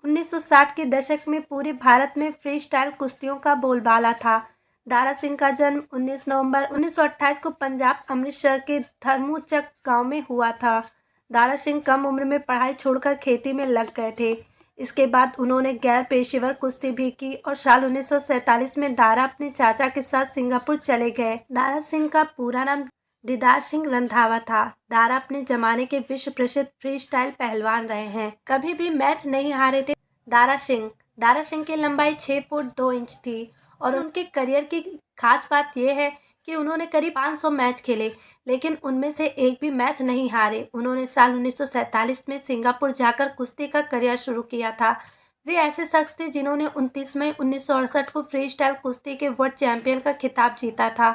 1960 के दशक में पूरे भारत में फ्री स्टाइल कुश्तियों का बोलबाला था। दारा सिंह का जन्म 19 नवंबर 1928 को पंजाब अमृतसर के धर्मूचक गांव में हुआ था। दारा सिंह कम उम्र में पढ़ाई छोड़कर खेती में लग गए थे। इसके बाद उन्होंने गैर पेशेवर कुश्ती भी की और साल 1947 में दारा अपने चाचा के साथ सिंगापुर चले गए। दारा सिंह का पूरा नाम दीदार सिंह रंधावा था। दारा अपने जमाने के विश्व प्रसिद्ध फ्री स्टाइल पहलवान रहे हैं। कभी भी मैच नहीं हारे थे दारा सिंह की लंबाई 6 फुट 2 इंच थी और उनके करियर की खास बात यह है कि उन्होंने करीब 500 मैच खेले, लेकिन उनमें से एक भी मैच नहीं हारे। उन्होंने साल 1947 में सिंगापुर जाकर कुश्ती का करियर शुरू किया था। वे ऐसे शख्स थे जिन्होंने 29 मई 1968 को फ्री स्टाइल कुश्ती के वर्ल्ड चैंपियन का खिताब जीता था।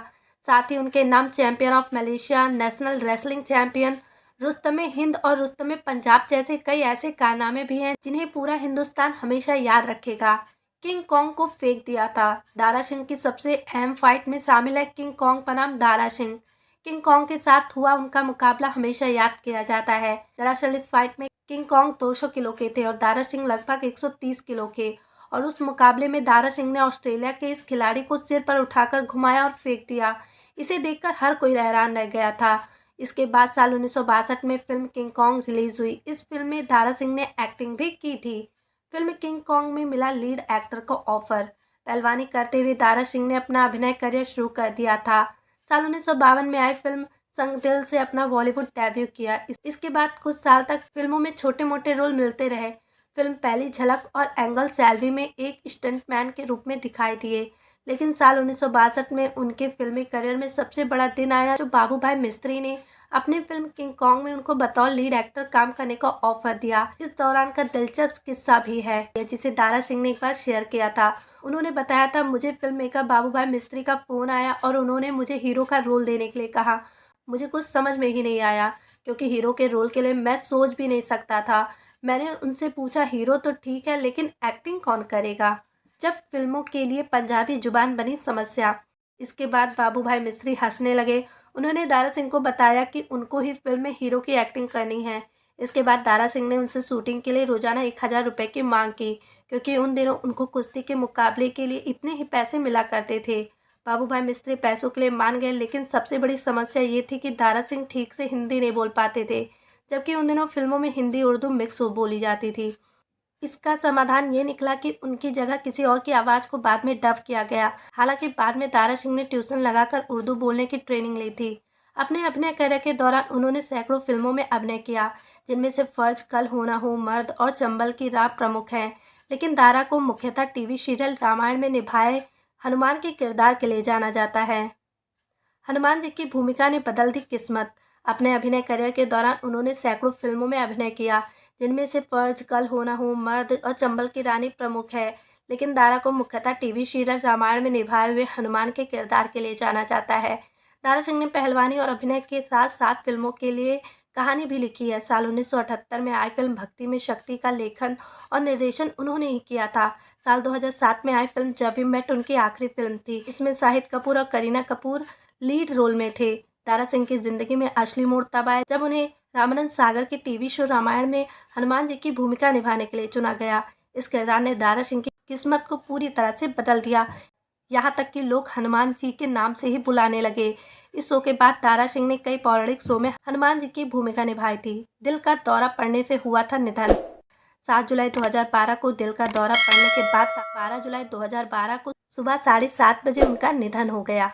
साथ ही उनके नाम champion of Malaysia, national wrestling champion, रुस्तमे हिंद और रुस्तमे पंजाब जैसे कई ऐसे कारनामे भी हैं जिन्हें पूरा हिंदुस्तान हमेशा याद रखेगा। किंग कॉन्ग को फेंक दिया था। दारा सिंह की सबसे अहम फाइट में शामिल है किंग कॉन्ग बनाम दारा सिंह। किंग कॉन्ग के साथ हुआ उनका मुकाबला हमेशा याद किया जाता है। दरअसल इस फाइट में किंग कॉन्ग 200 किलो के थे और दारा सिंह लगभग 130 किलो के, और उस मुकाबले में दारा सिंह ने ऑस्ट्रेलिया के इस खिलाड़ी को सिर पर उठाकर घुमाया और फेंक दिया। इसे देखकर हर कोई हैरान रह गया था। इसके बाद साल 1962 में फिल्म किंग कॉन्ग रिलीज हुई। इस फिल्म में दारा सिंह ने एक्टिंग भी की थी। फिल्म किंग कॉन्ग में मिला लीड एक्टर को ऑफर। पहलवानी करते हुए दारा सिंह ने अपना अभिनय करियर शुरू कर दिया था। साल 1952 में आई फिल्म संग दिल से अपना बॉलीवुड डेब्यू किया। इसके बाद कुछ साल तक फिल्मों में छोटे मोटे रोल मिलते रहे। फिल्म पहली झलक और एंगल सैलरी में एक स्टंटमैन के रूप में दिखाई दिए, लेकिन साल 1962 में उनके फिल्मी करियर में सबसे बड़ा दिन आया जो बाबू भाई मिस्त्री ने अपनी फिल्म किंग कॉन्ग में उनको बतौर लीड एक्टर काम करने का ऑफर दिया। इस दौरान का दिलचस्प किस्सा भी है जिसे दारा सिंह ने एक बार शेयर किया था। उन्होंने बताया था, मुझे फिल्म मेकर बाबू भाई मिस्त्री का फोन आया और उन्होंने मुझे हीरो का रोल देने के लिए कहा। मुझे कुछ समझ में ही नहीं आया क्योंकि हीरो के रोल के लिए मैं सोच भी नहीं सकता था। मैंने उनसे पूछा, हीरो तो ठीक है लेकिन एक्टिंग कौन करेगा। जब फिल्मों के लिए पंजाबी जुबान बनी समस्या। इसके बाद बाबू भाई मिस्त्री हंसने लगे। उन्होंने दारा सिंह को बताया कि उनको ही फिल्म में हीरो की एक्टिंग करनी है। इसके बाद दारा सिंह ने उनसे शूटिंग के लिए रोजाना 1000 रुपये की मांग की, क्योंकि उन दिनों उनको कुश्ती के मुकाबले के लिए इतने ही पैसे मिला करते थे। बाबू भाई मिस्त्री पैसों के लिए मान गए, लेकिन सबसे बड़ी समस्या ये थी कि दारा सिंह ठीक से हिंदी नहीं बोल पाते थे, जबकि उन दिनों फिल्मों में हिंदी उर्दू मिक्स बोली जाती थी। इसका समाधान ये निकला कि उनकी जगह किसी और की आवाज़ को बाद में डब किया गया। हालांकि बाद में दारा सिंह ने ट्यूशन लगाकर उर्दू बोलने की ट्रेनिंग ली थी। अपने अभिनय करियर के दौरान उन्होंने सैकड़ों फिल्मों में अभिनय किया, जिनमें से फर्ज, कल हो ना हो, मर्द और चंबल की राह प्रमुख हैं। लेकिन दारा को मुख्यतः टीवी सीरियल रामायण में निभाए हनुमान के किरदार के लिए जाना जाता है। हनुमान जी की भूमिका ने बदल दी किस्मत। अपने अभिनय करियर के दौरान उन्होंने सैकड़ों फिल्मों में अभिनय किया, जिनमें से फर्ज, कल हो ना हो, मर्द और चंबल की रानी प्रमुख है। लेकिन दारा को मुख्यतः टीवी सीरियल रामायण में निभाए हुए हनुमान के किरदार के लिए जाना जाता है। दारा सिंह ने पहलवानी और अभिनय के साथ साथ फिल्मों के लिए कहानी भी लिखी है। साल 1978 में आई फिल्म भक्ति में शक्ति का लेखन और निर्देशन उन्होंने ही किया था। साल 2007 में आई फिल्म जब वी मेट उनकी आखिरी फिल्म थी। इसमें शाहिद कपूर और करीना कपूर लीड रोल में थे। दारा सिंह की जिंदगी में असली मोड़ तब आया जब उन्हें रामानंद सागर के टीवी शो रामायण में हनुमान जी की भूमिका निभाने के लिए चुना गया। इस किरदार ने दारा सिंह की किस्मत को पूरी तरह से बदल दिया। यहाँ तक कि लोग हनुमान जी के नाम से ही बुलाने लगे। इस शो के बाद दारा सिंह ने कई पौराणिक शो में हनुमान जी की भूमिका निभाई थी। दिल का दौरा पड़ने से हुआ था निधन। 7 जुलाई 2012 को दिल का दौरा पड़ने के बाद 12 जुलाई 2012 को सुबह 7:30 बजे उनका निधन हो गया।